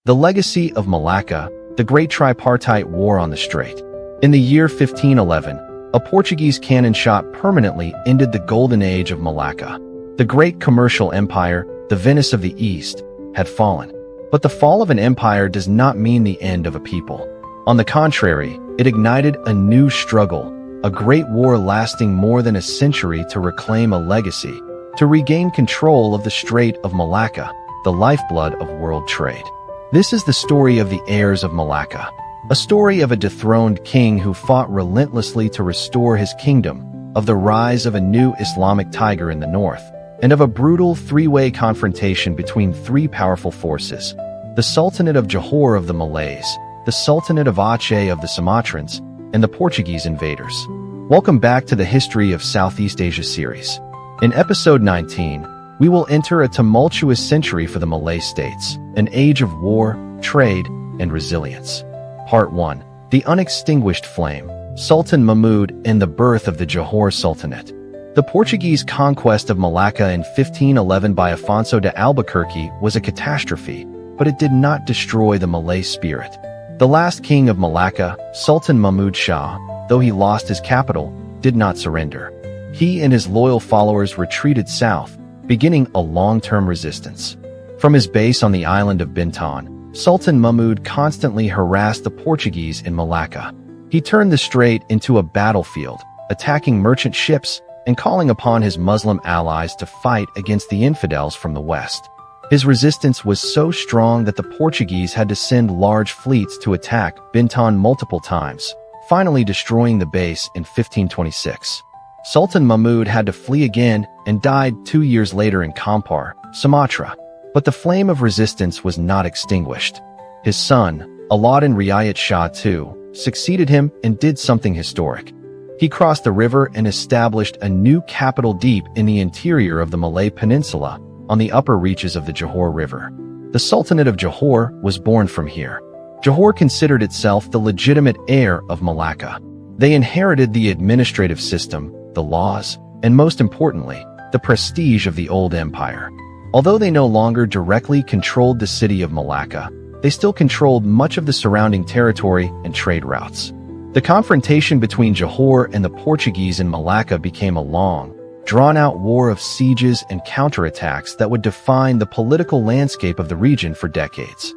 The legacy of Malacca, the Great Tripartite War on the Strait. In the year 1511, a Portuguese cannon shot permanently ended the golden age of Malacca. The great commercial empire, the Venice of the East, had fallen. But the fall of an empire does not mean the end of a people. On the contrary, it ignited a new struggle, a great war lasting more than a century to reclaim a legacy, to regain control of the Strait of Malacca, the lifeblood of world trade. This is the story of the heirs of Malacca, a story of a dethroned king who fought relentlessly to restore his kingdom, of the rise of a new Islamic tiger in the north, and of a brutal three-way confrontation between three powerful forces: the Sultanate of Johor of the Malays, the Sultanate of Aceh of the Sumatrans, and the Portuguese invaders. Welcome back to the History of Southeast Asia series. In episode 19, we will enter a tumultuous century for the Malay states, an age of war, trade, and resilience. Part 1. The Unextinguished Flame, Sultan Mahmud and the birth of the Johor Sultanate. The Portuguese conquest of Malacca in 1511 by Afonso de Albuquerque was a catastrophe, but it did not destroy the Malay spirit. The last king of Malacca, Sultan Mahmud Shah, though he lost his capital, did not surrender. He and his loyal followers retreated south, beginning a long-term resistance. From his base on the island of Bintan, Sultan Mahmud constantly harassed the Portuguese in Malacca. He turned the strait into a battlefield, attacking merchant ships and calling upon his Muslim allies to fight against the infidels from the west. His resistance was so strong that the Portuguese had to send large fleets to attack Bintan multiple times, finally destroying the base in 1526. Sultan Mahmud had to flee again and died 2 years later in Kampar, Sumatra. But the flame of resistance was not extinguished. His son, Alauddin Riayat Shah II, succeeded him and did something historic. He crossed the river and established a new capital deep in the interior of the Malay Peninsula, on the upper reaches of the Johor River. The Sultanate of Johor was born from here. Johor considered itself the legitimate heir of Malacca. They inherited the administrative system, the laws, and most importantly, the prestige of the old empire. Although they no longer directly controlled the city of Malacca, they still controlled much of the surrounding territory and trade routes. The confrontation between Johor and the Portuguese in Malacca became a long, drawn-out war of sieges and counterattacks that would define the political landscape of the region for decades.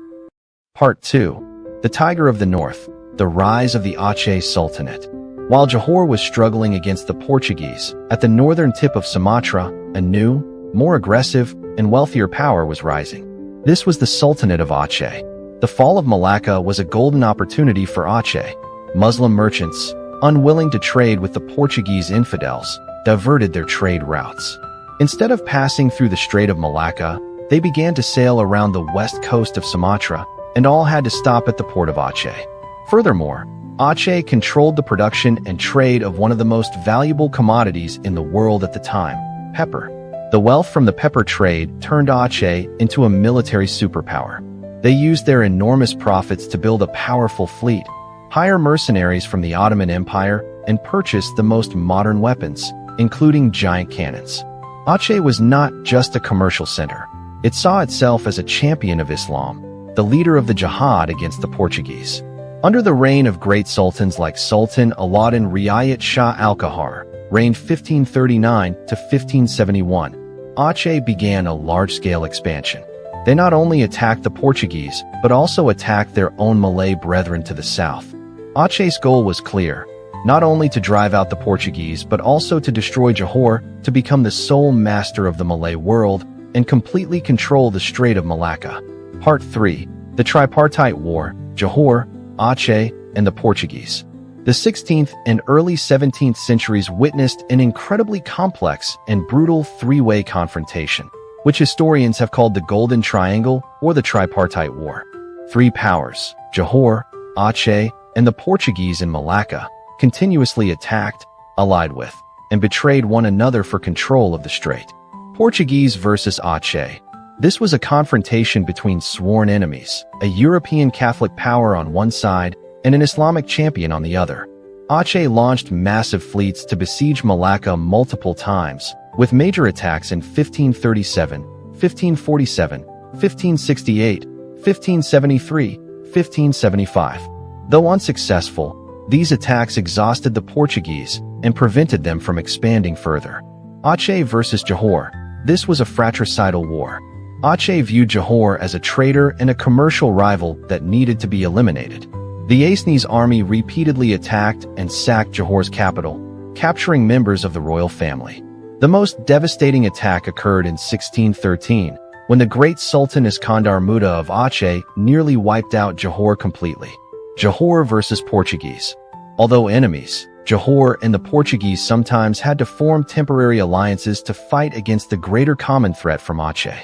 Part 2. The Tiger of the North, the rise of the Aceh Sultanate. While Johor was struggling against the Portuguese, at the northern tip of Sumatra, a new, more aggressive, and wealthier power was rising. This was the Sultanate of Aceh. The fall of Malacca was a golden opportunity for Aceh. Muslim merchants, unwilling to trade with the Portuguese infidels, diverted their trade routes. Instead of passing through the Strait of Malacca, they began to sail around the west coast of Sumatra, and all had to stop at the port of Aceh. Furthermore, Aceh controlled the production and trade of one of the most valuable commodities in the world at the time, pepper. The wealth from the pepper trade turned Aceh into a military superpower. They used their enormous profits to build a powerful fleet, hire mercenaries from the Ottoman Empire, and purchase the most modern weapons, including giant cannons. Aceh was not just a commercial center. It saw itself as a champion of Islam, the leader of the jihad against the Portuguese. Under the reign of great sultans like Sultan Alauddin Riayat Shah Al-Kahar, reigned 1539 to 1571, Aceh began a large-scale expansion. They not only attacked the Portuguese, but also attacked their own Malay brethren to the south. Aceh's goal was clear, not only to drive out the Portuguese, but also to destroy Johor, to become the sole master of the Malay world, and completely control the Strait of Malacca. Part 3. The Tripartite War, Johor, Aceh, and the Portuguese. The 16th and early 17th centuries witnessed an incredibly complex and brutal three-way confrontation, which historians have called the Golden Triangle or the Tripartite War. Three powers, Johor, Aceh, and the Portuguese in Malacca, continuously attacked, allied with, and betrayed one another for control of the strait. Portuguese versus Aceh. This was a confrontation between sworn enemies, a European Catholic power on one side and an Islamic champion on the other. Aceh launched massive fleets to besiege Malacca multiple times, with major attacks in 1537, 1547, 1568, 1573, 1575. Though unsuccessful, these attacks exhausted the Portuguese and prevented them from expanding further. Aceh versus Johor. This was a fratricidal war. Aceh viewed Johor as a traitor and a commercial rival that needed to be eliminated. The Acehnese army repeatedly attacked and sacked Johor's capital, capturing members of the royal family. The most devastating attack occurred in 1613, when the great Sultan Iskandar Muda of Aceh nearly wiped out Johor completely. Johor versus Portuguese. Although enemies, Johor and the Portuguese sometimes had to form temporary alliances to fight against the greater common threat from Aceh.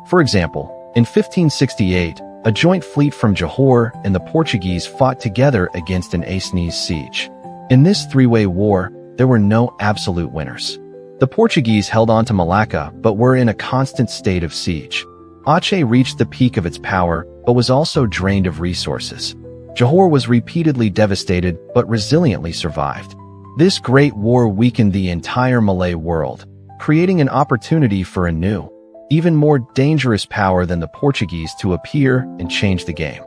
For example, in 1568, a joint fleet from Johor and the Portuguese fought together against an Acehnese siege. In this three-way war, there were no absolute winners. The Portuguese held on to Malacca but were in a constant state of siege. Aceh reached the peak of its power but was also drained of resources. Johor was repeatedly devastated but resiliently survived. This great war weakened the entire Malay world, creating an opportunity for a new, even more dangerous power than the Portuguese to appear and change the game.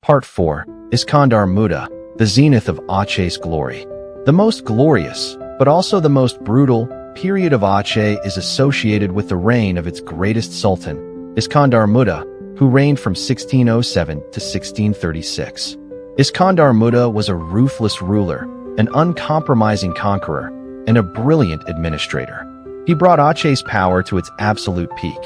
Part 4. Iskandar Muda, the zenith of Aceh's glory. The most glorious, but also the most brutal, period of Aceh is associated with the reign of its greatest sultan, Iskandar Muda, who reigned from 1607 to 1636. Iskandar Muda was a ruthless ruler, an uncompromising conqueror, and a brilliant administrator. He brought Aceh's power to its absolute peak.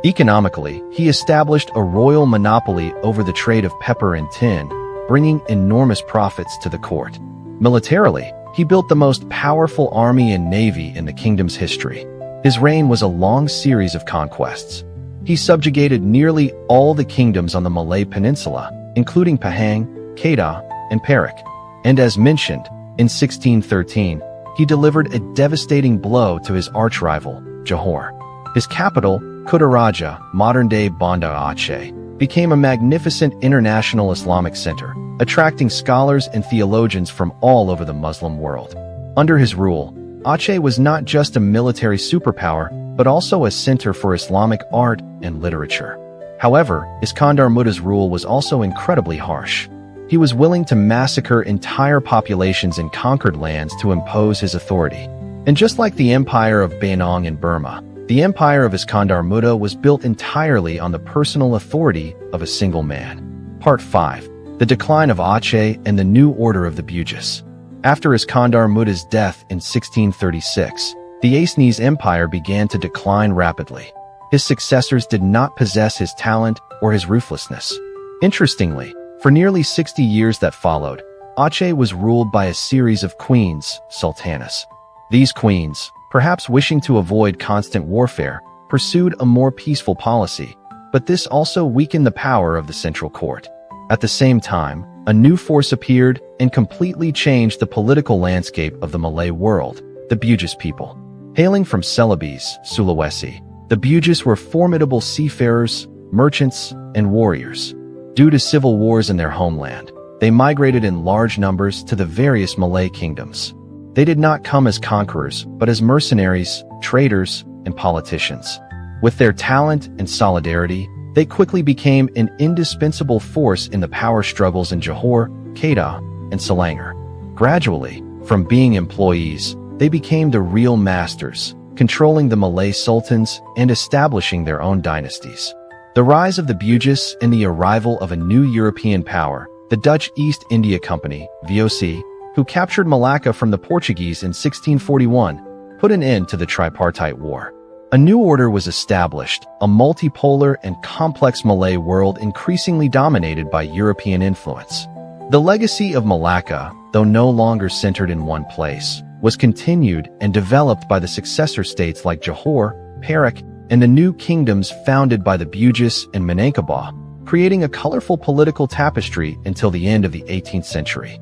Economically, he established a royal monopoly over the trade of pepper and tin, bringing enormous profits to the court. Militarily, he built the most powerful army and navy in the kingdom's history. His reign was a long series of conquests. He subjugated nearly all the kingdoms on the Malay Peninsula, including Pahang, Kedah, and Perak. And as mentioned, in 1613, he delivered a devastating blow to his arch-rival, Johor. His capital, Kutaraja, modern-day Banda Aceh, became a magnificent international Islamic center, attracting scholars and theologians from all over the Muslim world. Under his rule, Aceh was not just a military superpower, but also a center for Islamic art and literature. However, Iskandar Muda's rule was also incredibly harsh. He was willing to massacre entire populations in conquered lands to impose his authority. And just like the empire of Bainong in Burma, the empire of Iskandar Muda was built entirely on the personal authority of a single man. Part 5. The decline of Aceh and the new order of the Bugis. After Iskandar Muda's death in 1636, the Acehnese Empire began to decline rapidly. His successors did not possess his talent or his ruthlessness. Interestingly, for nearly 60 years that followed, Aceh was ruled by a series of queens, sultanas. These queens, perhaps wishing to avoid constant warfare, pursued a more peaceful policy, but this also weakened the power of the central court. At the same time, a new force appeared and completely changed the political landscape of the Malay world, the Bugis people. Hailing from Celebes, Sulawesi, the Bugis were formidable seafarers, merchants, and warriors. Due to civil wars in their homeland, they migrated in large numbers to the various Malay kingdoms. They did not come as conquerors, but as mercenaries, traders, and politicians. With their talent and solidarity, they quickly became an indispensable force in the power struggles in Johor, Kedah, and Selangor. Gradually, from being employees, they became the real masters, controlling the Malay sultans and establishing their own dynasties. The rise of the Bugis and the arrival of a new European power, the Dutch East India Company, VOC, who captured Malacca from the Portuguese in 1641, put an end to the Tripartite War. A new order was established, a multipolar and complex Malay world increasingly dominated by European influence. The legacy of Malacca, though no longer centered in one place, was continued and developed by the successor states like Johor, Perak, and the new kingdoms founded by the Bugis and Minangkabau, creating a colorful political tapestry until the end of the 18th century.